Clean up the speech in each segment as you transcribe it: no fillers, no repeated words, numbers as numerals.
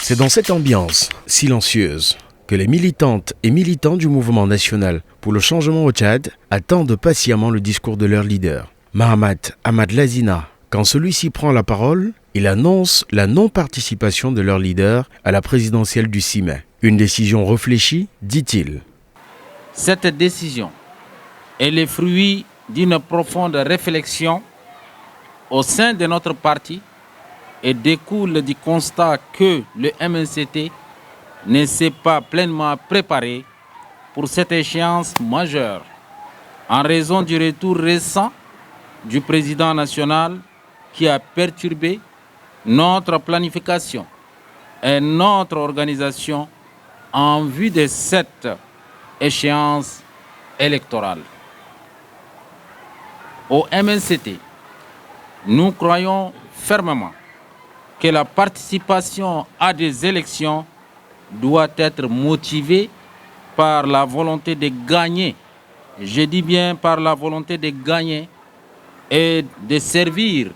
C'est dans cette ambiance silencieuse que les militantes et militants du mouvement national pour le changement au Tchad attendent patiemment le discours de leur leader, Mahamat Ahmad Lazina. Quand celui-ci prend la parole, il annonce la non-participation de leur leader à la présidentielle du 6 mai. Une décision réfléchie, dit-il. Cette décision est le fruit d'une profonde réflexion au sein de notre parti et découle du constat que le MNCT ne s'est pas pleinement préparé pour cette échéance majeure en raison du retour récent du président national qui a perturbé notre planification et notre organisation en vue de cette échéance électorale. Au MNCT, nous croyons fermement que la participation à des élections doit être motivée par la volonté de gagner, je dis bien par la volonté de gagner et de servir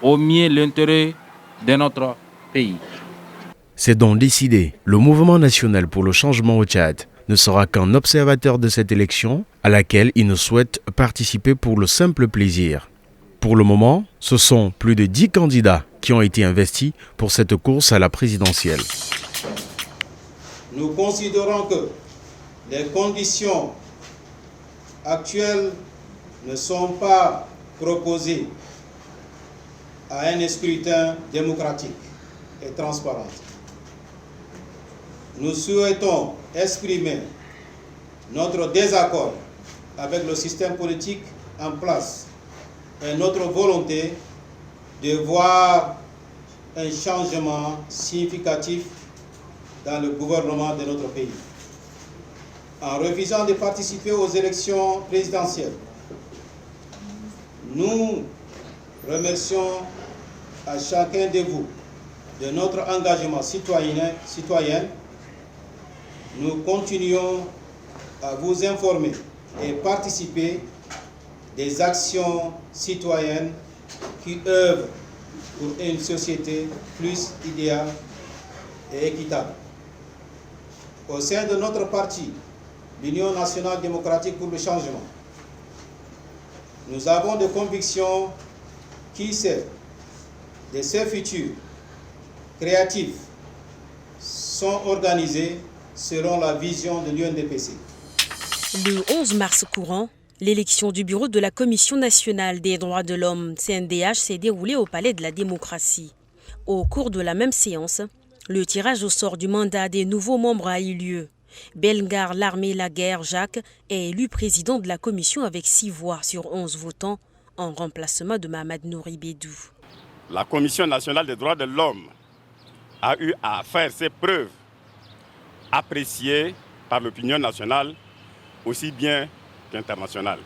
au mieux l'intérêt de notre pays. C'est donc décidé, le mouvement national pour le changement au Tchad ne sera qu'un observateur de cette élection à laquelle il ne souhaite participer pour le simple plaisir. Pour le moment, ce sont plus de 10 candidats qui ont été investis pour cette course à la présidentielle. Nous considérons que les conditions actuelles ne sont pas proposées à un scrutin démocratique et transparent. Nous souhaitons exprimer notre désaccord avec le système politique en place et notre volonté de voir un changement significatif dans le gouvernement de notre pays. En refusant de participer aux élections présidentielles, nous remercions à chacun de vous de notre engagement citoyen. Nous continuons à vous informer et participer des actions citoyennes qui œuvrent pour une société plus idéale et équitable. Au sein de notre parti, l'Union nationale démocratique pour le changement, nous avons des convictions qui, de ce futur créatif, sont organisées selon la vision de l'UNDPC. Le 11 mars courant, l'élection du bureau de la Commission nationale des droits de l'homme, CNDH, s'est déroulée au Palais de la démocratie. Au cours de la même séance, le tirage au sort du mandat des nouveaux membres a eu lieu. Bellegarde Larmé Laguerre Jacques est élu président de la commission avec 6 voix sur 11 votants en remplacement de Mahamat Nouri Bédou. La Commission nationale des droits de l'homme a eu à faire ses preuves appréciées par l'opinion nationale aussi bien qu'internationale.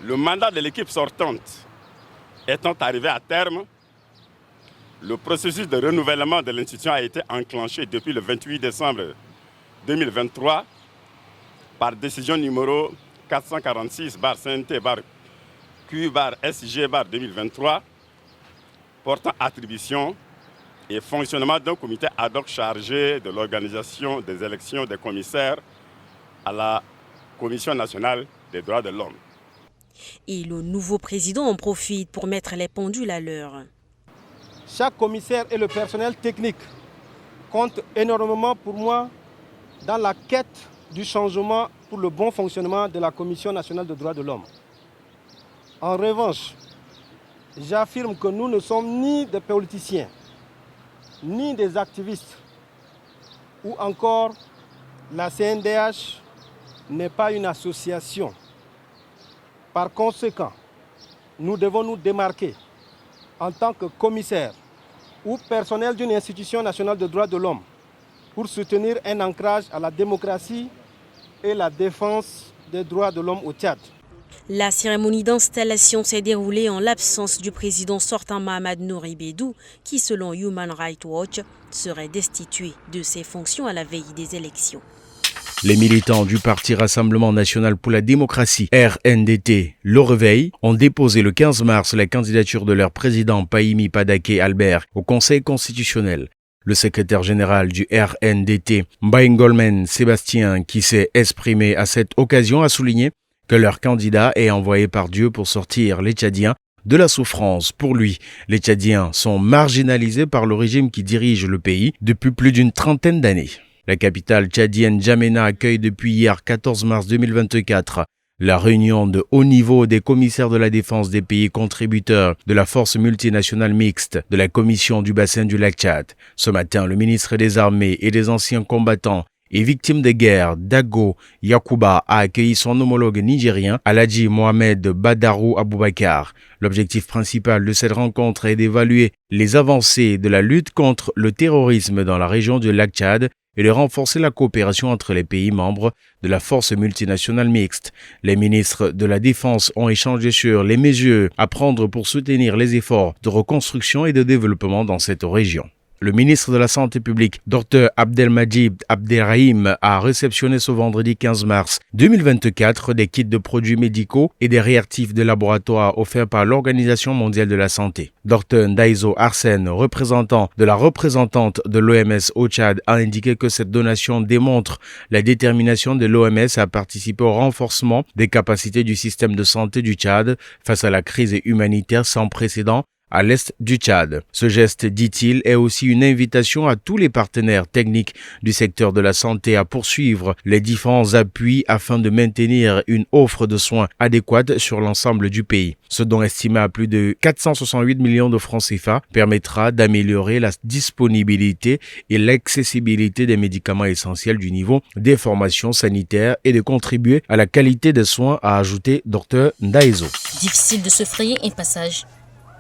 Le mandat de l'équipe sortante étant arrivé à terme, le processus de renouvellement de l'institution a été enclenché depuis le 28 décembre 2023 par décision numéro 446/CNT/Q/SG/2023 portant attribution et fonctionnement d'un comité ad hoc chargé de l'organisation des élections des commissaires à la Commission nationale des droits de l'homme. Et le nouveau président en profite pour mettre les pendules à l'heure. Chaque commissaire et le personnel technique comptent énormément pour moi dans la quête du changement pour le bon fonctionnement de la Commission nationale des droits de l'homme. En revanche, j'affirme que nous ne sommes ni des politiciens, ni des activistes, ou encore la CNDH n'est pas une association. Par conséquent, nous devons nous démarquer en tant que commissaire ou personnel d'une institution nationale de droits de l'homme pour soutenir un ancrage à la démocratie et la défense des droits de l'homme au Tchad. La cérémonie d'installation s'est déroulée en l'absence du président sortant Mahamat Nouri Bédou, qui, selon Human Rights Watch, serait destitué de ses fonctions à la veille des élections. Les militants du Parti Rassemblement National pour la Démocratie, RNDT, Le Réveil, ont déposé le 15 mars la candidature de leur président Pahimi Padaké Albert au Conseil constitutionnel. Le secrétaire général du RNDT, Mbaye Sébastien, qui s'est exprimé à cette occasion, a souligné que leur candidat est envoyé par Dieu pour sortir les Tchadiens de la souffrance. Pour lui, les Tchadiens sont marginalisés par le régime qui dirige le pays depuis plus d'une trentaine d'années. La capitale tchadienne N'Djamena accueille depuis hier 14 mars 2024 la réunion de haut niveau des commissaires de la défense des pays contributeurs de la force multinationale mixte de la commission du bassin du lac Tchad. Ce matin, le ministre des Armées et des anciens combattants et victime de guerre, Dago Yakuba, a accueilli son homologue nigérien, Aladji Mohamed Badarou Aboubakar. L'objectif principal de cette rencontre est d'évaluer les avancées de la lutte contre le terrorisme dans la région du lac Tchad et de renforcer la coopération entre les pays membres de la force multinationale mixte. Les ministres de la Défense ont échangé sur les mesures à prendre pour soutenir les efforts de reconstruction et de développement dans cette région. Le ministre de la Santé publique, Dr Abdelmajid Abderrahim, a réceptionné ce vendredi 15 mars 2024 des kits de produits médicaux et des réactifs de laboratoire offerts par l'Organisation mondiale de la santé. Dr Ndaizo Arsène, représentant de la représentante de l'OMS au Tchad, a indiqué que cette donation démontre la détermination de l'OMS à participer au renforcement des capacités du système de santé du Tchad face à la crise humanitaire sans précédent à l'est du Tchad. Ce geste, dit-il, est aussi une invitation à tous les partenaires techniques du secteur de la santé à poursuivre les différents appuis afin de maintenir une offre de soins adéquate sur l'ensemble du pays. Ce don, estimé à plus de 468 millions de francs CFA, permettra d'améliorer la disponibilité et l'accessibilité des médicaments essentiels du niveau des formations sanitaires et de contribuer à la qualité des soins, a ajouté Dr Ndaizo. Difficile de se frayer un passage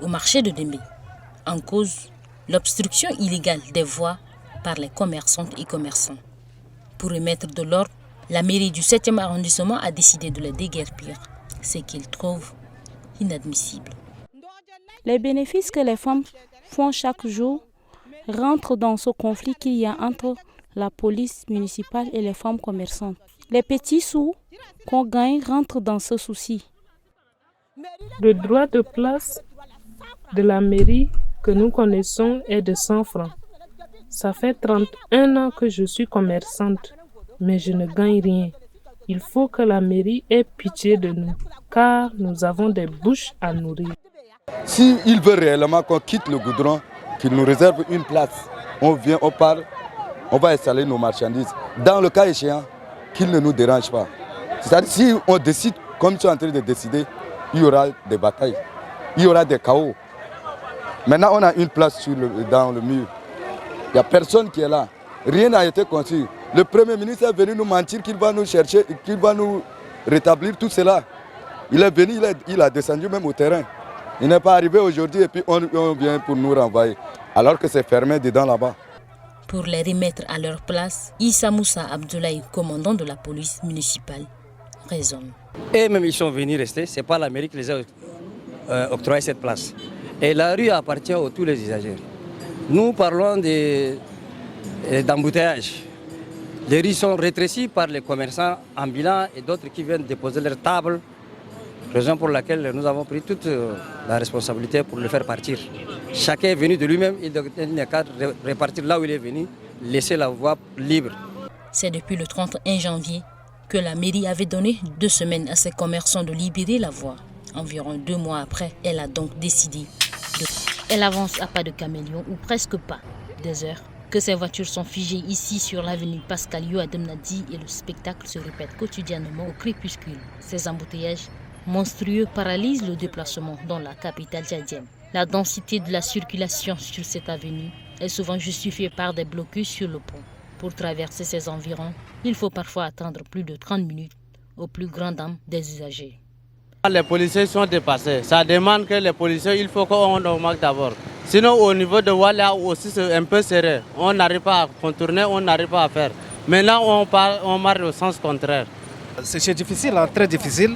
au marché de Démé. En cause, l'obstruction illégale des voies par les commerçantes et commerçants. Pour remettre de l'ordre, la mairie du 7e arrondissement a décidé de les déguerpir, ce qu'ils trouvent inadmissible. Les bénéfices que les femmes font chaque jour rentrent dans ce conflit qu'il y a entre la police municipale et les femmes commerçantes. Les petits sous qu'on gagne rentrent dans ce souci. Le droit de place de la mairie que nous connaissons est de 100 francs. Ça fait 31 ans que je suis commerçante, mais je ne gagne rien. Il faut que la mairie ait pitié de nous, car nous avons des bouches à nourrir. S'il veut réellement qu'on quitte le goudron, qu'il nous réserve une place, on vient, on part, on va installer nos marchandises. Dans le cas échéant, qu'il ne nous dérange pas. C'est-à-dire si on décide, comme tu es en train de décider, il y aura des batailles, il y aura des chaos. Maintenant, on a une place dans le mur. Il n'y a personne qui est là. Rien n'a été conçu. Le Premier ministre est venu nous mentir qu'il va nous chercher, qu'il va nous rétablir tout cela. Il est venu, il a descendu même au terrain. Il n'est pas arrivé aujourd'hui et puis on vient pour nous renvoyer. Alors que c'est fermé dedans là-bas. Pour les remettre à leur place, Issa Moussa Abdoulaye, commandant de la police municipale, raisonne. Et même ils sont venus rester, ce n'est pas la mairie qui les a octroyé cette place. Et la rue appartient à tous les usagers. Nous parlons d'embouteillage. Les rues sont rétrécies par les commerçants ambulants et d'autres qui viennent déposer leurs tables. Raison pour laquelle nous avons pris toute la responsabilité pour le faire partir. Chacun est venu de lui-même, il n'a qu'à repartir là où il est venu, laisser la voie libre. C'est depuis le 31 janvier que la mairie avait donné 2 semaines à ses commerçants de libérer la voie. Environ 2 mois après, elle a donc décidé Elle avance à pas de caméléon ou presque pas. Des heures que ces voitures sont figées ici sur l'avenue Pascal Youadem Nadi et le spectacle se répète quotidiennement au crépuscule. Ces embouteillages monstrueux paralysent le déplacement dans la capitale tchadienne. La densité de la circulation sur cette avenue est souvent justifiée par des blocus sur le pont. Pour traverser ces environs, il faut parfois attendre plus de 30 minutes au plus grand dam des usagers. Les policiers sont dépassés. Ça demande que les policiers, il faut qu'on augmente d'abord. Sinon, au niveau de Walla aussi, c'est un peu serré. On n'arrive pas à contourner, on n'arrive pas à faire. Maintenant, on marche au sens contraire. C'est difficile, hein, très difficile.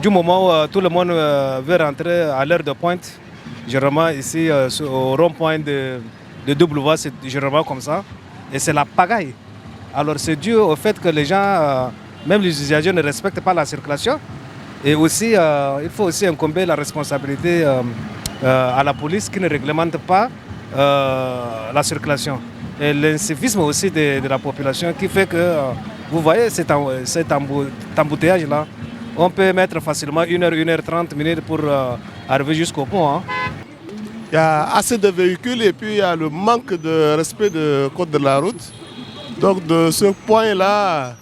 Du moment où tout le monde veut rentrer à l'heure de pointe, généralement ici, au rond-point de double voie, c'est généralement comme ça. Et c'est la pagaille. Alors c'est dû au fait que les gens, même les usagers, ne respectent pas la circulation. Et aussi, il faut aussi incomber la responsabilité à la police qui ne réglemente pas la circulation. Et l'incivisme aussi de la population qui fait que, vous voyez cet embouteillage-là, on peut mettre facilement 1h30 minutes pour arriver jusqu'au pont. Hein. Il y a assez de véhicules et puis il y a le manque de respect du code de la route. Donc de ce point-là,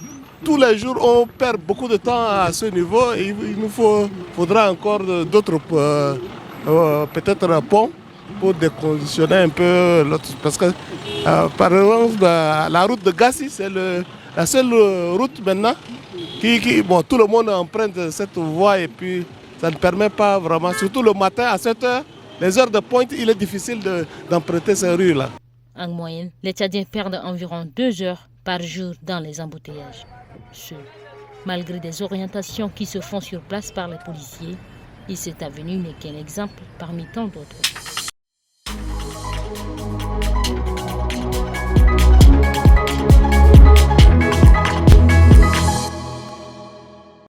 tous les jours on perd beaucoup de temps à ce niveau et il nous faudra encore d'autres peut-être ponts pour décongestionner un peu l'autre. Parce que par exemple la route de Gassi, c'est la seule route maintenant bon, tout le monde emprunte cette voie et puis ça ne permet pas vraiment, surtout le matin à 7 h, les heures de pointe, il est difficile d'emprunter ces rues-là. En moyenne, les Tchadiens perdent environ 2 heures par jour dans les embouteillages. Malgré des orientations qui se font sur place par les policiers, et cette avenue n'est qu'un exemple parmi tant d'autres.